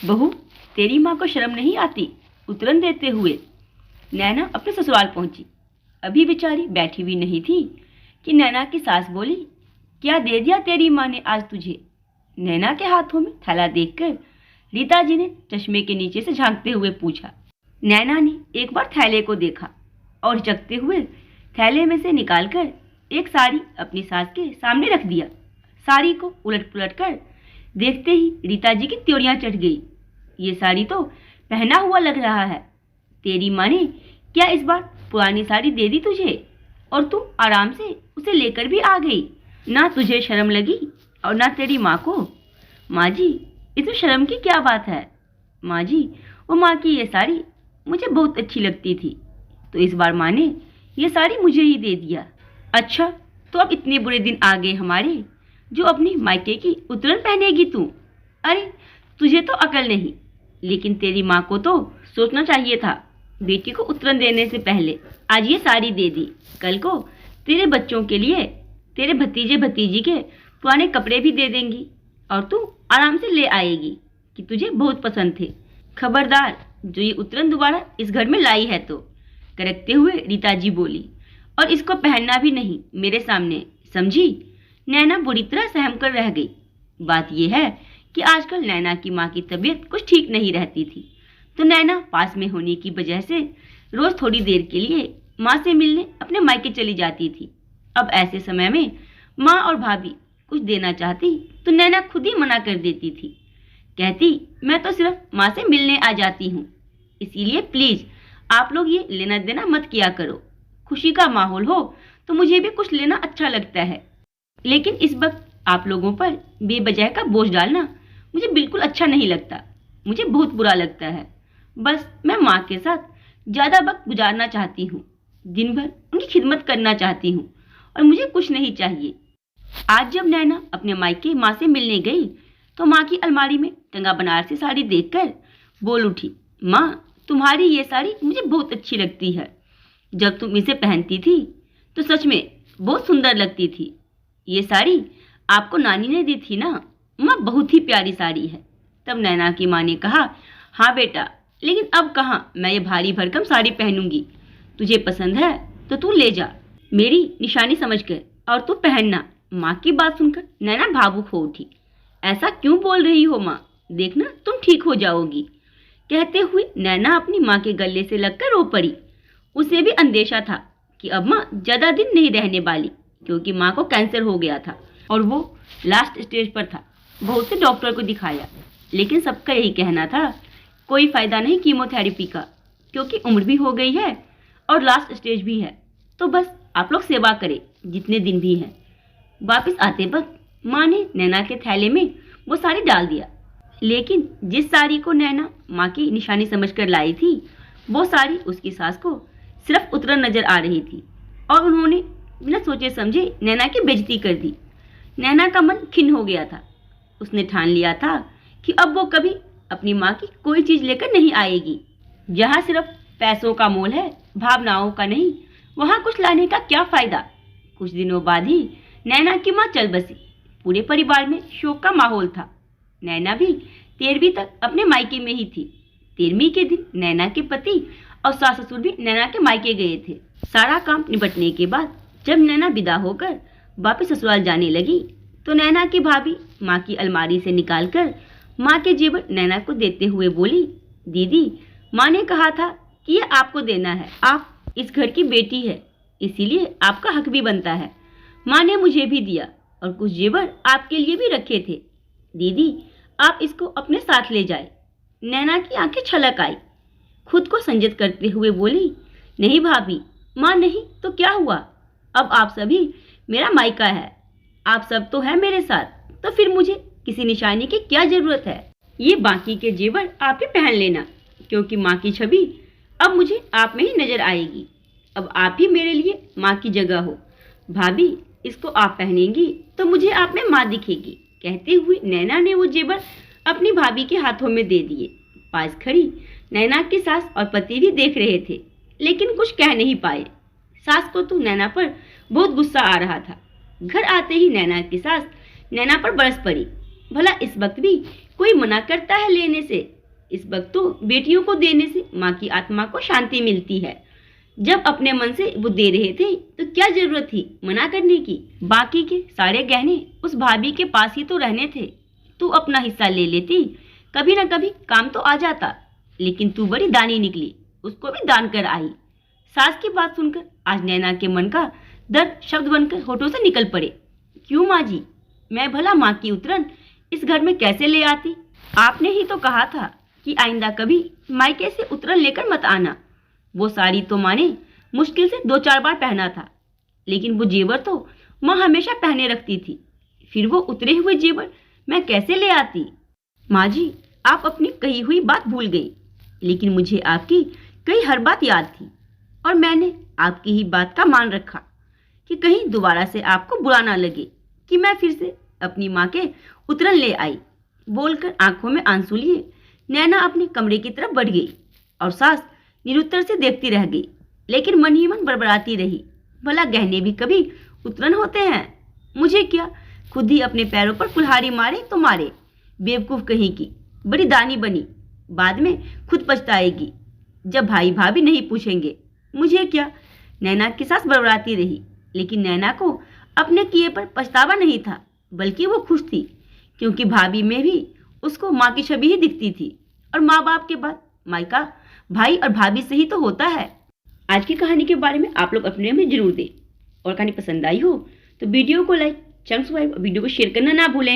बहू, तेरी माँ को शर्म नहीं आती? उतरन देते हुए नैना अपने ससुराल पहुंची। अभी बेचारी बैठी हुई नहीं थी कि नैना की सास बोली, क्या दे दिया तेरी माँ ने आज तुझे? नैना के हाथों में थैला देखकर रीता जी ने चश्मे के नीचे से झांकते हुए पूछा। नैना ने एक बार थैले को देखा और हिचकते हुए थैले में से निकालकर एक साड़ी अपनी सास के सामने रख दिया। साड़ी को उलट पुलट कर देखते ही रीता जी की त्योरियां चढ़ गई। ये साड़ी तो पहना हुआ लग रहा है। तेरी माँ ने क्या इस बार पुरानी साड़ी दे दी तुझे और तू आराम से उसे लेकर भी आ गई? ना तुझे शर्म लगी और ना तेरी माँ को। माँ जी, इसमें शर्म की क्या बात है? माँ जी, वो माँ की ये साड़ी मुझे बहुत अच्छी लगती थी, तो इस बार माँ ने ये साड़ी मुझे ही दे दिया। अच्छा, तो अब इतने बुरे दिन आ गए हमारे जो अपनी मायके की उतरन पहनेगी तू? अरे, तुझे तो अकल नहीं, लेकिन तेरी माँ को तो सोचना चाहिए था। बेटी को उतरन देने से पहले आज ये साड़ी दे दी, कल को तेरे बच्चों के लिए तेरे भतीजे भतीजी के पुराने कपड़े भी दे देंगी और तू आराम से ले आएगी कि तुझे बहुत पसंद थे। खबरदार, जो ये उतरन दोबारा इस घर में लाई है तो, करकते हुए रीता जी बोली, और इसको पहनना भी नहीं मेरे सामने, समझी? नैना बुरी तरह सहम कर रह गई। बात यह है कि आजकल नैना की माँ की तबीयत कुछ ठीक नहीं रहती थी, तो नैना पास में होने की वजह से रोज थोड़ी देर के लिए माँ से मिलने अपने मायके चली जाती थी। अब ऐसे समय में माँ और भाभी कुछ देना चाहती तो नैना खुद ही मना कर देती थी। कहती, मैं तो सिर्फ माँ से मिलने आ जाती हूँ, इसीलिए प्लीज आप लोग ये लेना देना मत किया करो। खुशी का माहौल हो तो मुझे भी कुछ लेना अच्छा लगता है, लेकिन इस वक्त आप लोगों पर बेवजह का बोझ डालना मुझे बिल्कुल अच्छा नहीं लगता। मुझे बहुत बुरा लगता है। बस मैं माँ के साथ ज़्यादा वक्त गुजारना चाहती हूँ, दिन भर उनकी खिदमत करना चाहती हूँ और मुझे कुछ नहीं चाहिए। आज जब नैना अपने मायके माँ से मिलने गई तो माँ की अलमारी में टंगा बनारसी साड़ी देखकर बोल उठी, माँ, तुम्हारी ये साड़ी मुझे बहुत अच्छी लगती है। जब तुम इसे पहनती थी तो सच में बहुत सुंदर लगती थी। ये साड़ी आपको नानी ने दी थी ना माँ? बहुत ही प्यारी साड़ी है। तब नैना की माँ ने कहा, हाँ बेटा, लेकिन अब कहाँ मैं ये भारी भरकम साड़ी पहनूंगी। तुझे पसंद है तो तू ले जा, मेरी निशानी समझकर, और तू पहनना। माँ की बात सुनकर नैना भावुक हो उठी। ऐसा क्यों बोल रही हो माँ? देखना तुम ठीक हो जाओगी। कहते हुए नैना अपनी माँ के गले से लगकर रो पड़ी। उसे भी अंदेशा था कि अब माँ ज्यादा दिन नहीं रहने वाली, क्योंकि माँ को कैंसर हो गया था और वो लास्ट स्टेज पर था। बहुत से डॉक्टर को दिखाया, लेकिन सबका यही कहना था, कोई फायदा नहीं कीमोथेरेपी का, क्योंकि उम्र भी हो गई है और लास्ट स्टेज भी है, तो बस आप लोग सेवा करें जितने दिन भी हैं। वापस आते वक्त माँ ने नैना के थैले में वो साड़ी डाल दिया, लेकिन जिस साड़ी को नैना माँ की निशानी समझकर लाई थी, वो साड़ी उसकी सास को सिर्फ उतरन नजर आ रही थी और उन्होंने बिना सोचे समझे नैना की बेइज्जती कर दी। नैना का मन खिन्न हो गया था। उसने ठान लिया था कि अब वो कभी अपनी माँ की कोई चीज लेकर नहीं आएगी। जहाँ सिर्फ पैसों का मोल है, भावनाओं का नहीं, वहाँ कुछ लाने का क्या फायदा। कुछ दिनों बाद ही नैना की माँ चल बसी। पूरे परिवार में शोक का माहौल था। नैना भी 13वीं तक अपने मायके में ही थी। 13वीं के दिन नैना के पति और सास ससुर भी नैना के मायके गए थे। सारा काम निपटने के बाद जब नैना विदा होकर वापस ससुराल जाने लगी तो नैना की भाभी माँ की अलमारी से निकालकर माँ के जेवर नैना को देते हुए बोली, दीदी, माँ ने कहा था कि ये आपको देना है। आप इस घर की बेटी है, इसीलिए आपका हक भी बनता है। माँ ने मुझे भी दिया और कुछ जेवर आपके लिए भी रखे थे। दीदी, आप इसको अपने साथ ले जाए। नैना की आंखें छलक आई। खुद को संयत करते हुए बोली, नहीं भाभी, माँ नहीं तो क्या हुआ? अब आप सभी मेरा मायका है। आप सब तो है मेरे साथ, तो फिर मुझे किसी निशानी की क्या जरूरत है? ये बाकी के जेवर आप ही पहन लेना, क्योंकि माँ की छवि अब मुझे आप में ही नजर आएगी। अब आप ही मेरे लिए माँ की जगह हो। भाभी, इसको आप पहनेंगी तो मुझे आप में माँ दिखेगी। कहते हुए नैना ने वो जेवर अपनी भाभी के हाथों में दे दिए। पास खड़ी नैना की सास और पति भी देख रहे थे, लेकिन कुछ कह नहीं पाए। सास को तो नैना पर बहुत गुस्सा आ रहा था। घर आते ही नैना की सास नैना पर बरस पड़ी। भला इस वक्त भी कोई मना करता है लेने से? इस वक्त तो बेटियों को देने से माँ की आत्मा को शांति मिलती है। जब अपने मन से वो दे रहे थे तो क्या जरूरत थी मना करने की। बाकी के सारे गहने उस भाभी के पास ही तो रहने थे। तू अपना हिस्सा ले लेती, कभी ना कभी काम तो आ जाता। लेकिन तू बड़ी दानी निकली, उसको भी दान कर आई। सास की बात सुनकर आज नैना के मन का दर्द शब्द बनकर होठों से निकल पड़े। क्यों माँ जी, मैं भला माँ की उतरन इस घर में कैसे ले आती? आपने ही तो कहा था कि आइंदा कभी मायके से उतरन लेकर मत आना। वो साड़ी तो माँ ने मुश्किल से 2-4 बार पहना था, लेकिन वो जेवर तो माँ हमेशा पहने रखती थी। फिर वो उतरे हुए जेवर मैं कैसे ले आती? माँ जी, आप अपनी कही हुई बात भूल गई, लेकिन मुझे आपकी कई हर बात याद थी और मैंने आपकी ही बात का मान रखा कि कहीं दोबारा से आपको बुरा ना लगे कि मैं फिर से अपनी माँ के उतरन ले आई। बोलकर आंखों में आंसू लिए नैना अपने कमरे की तरफ बढ़ गई और सास निरुत्तर से देखती रह गई, लेकिन मन ही मन बड़बड़ाती रही। भला गहने भी कभी उतरन होते हैं? मुझे क्या, खुद ही अपने पैरों पर कुल्हाड़ी मारे तो मारे। बेवकूफ कहीं की, बड़ी दानी बनी, बाद में खुद पछताएगी जब भाई भाभी नहीं पूछेंगे। मुझे क्या? नैना की सास बड़बड़ाती रही, लेकिन नैना को अपने किए पर पछतावा नहीं था, बल्कि वो खुश थी, क्योंकि भाभी में भी उसको माँ की छवि ही दिखती थी और माँ बाप के बाद मायका भाई और भाभी से ही तो होता है। आज की कहानी के बारे में आप लोग अपने में जरूर दें और कहानी पसंद आई हो तो वीडियो को लाइक, सब्सक्राइब और वीडियो को शेयर करना ना भूलें।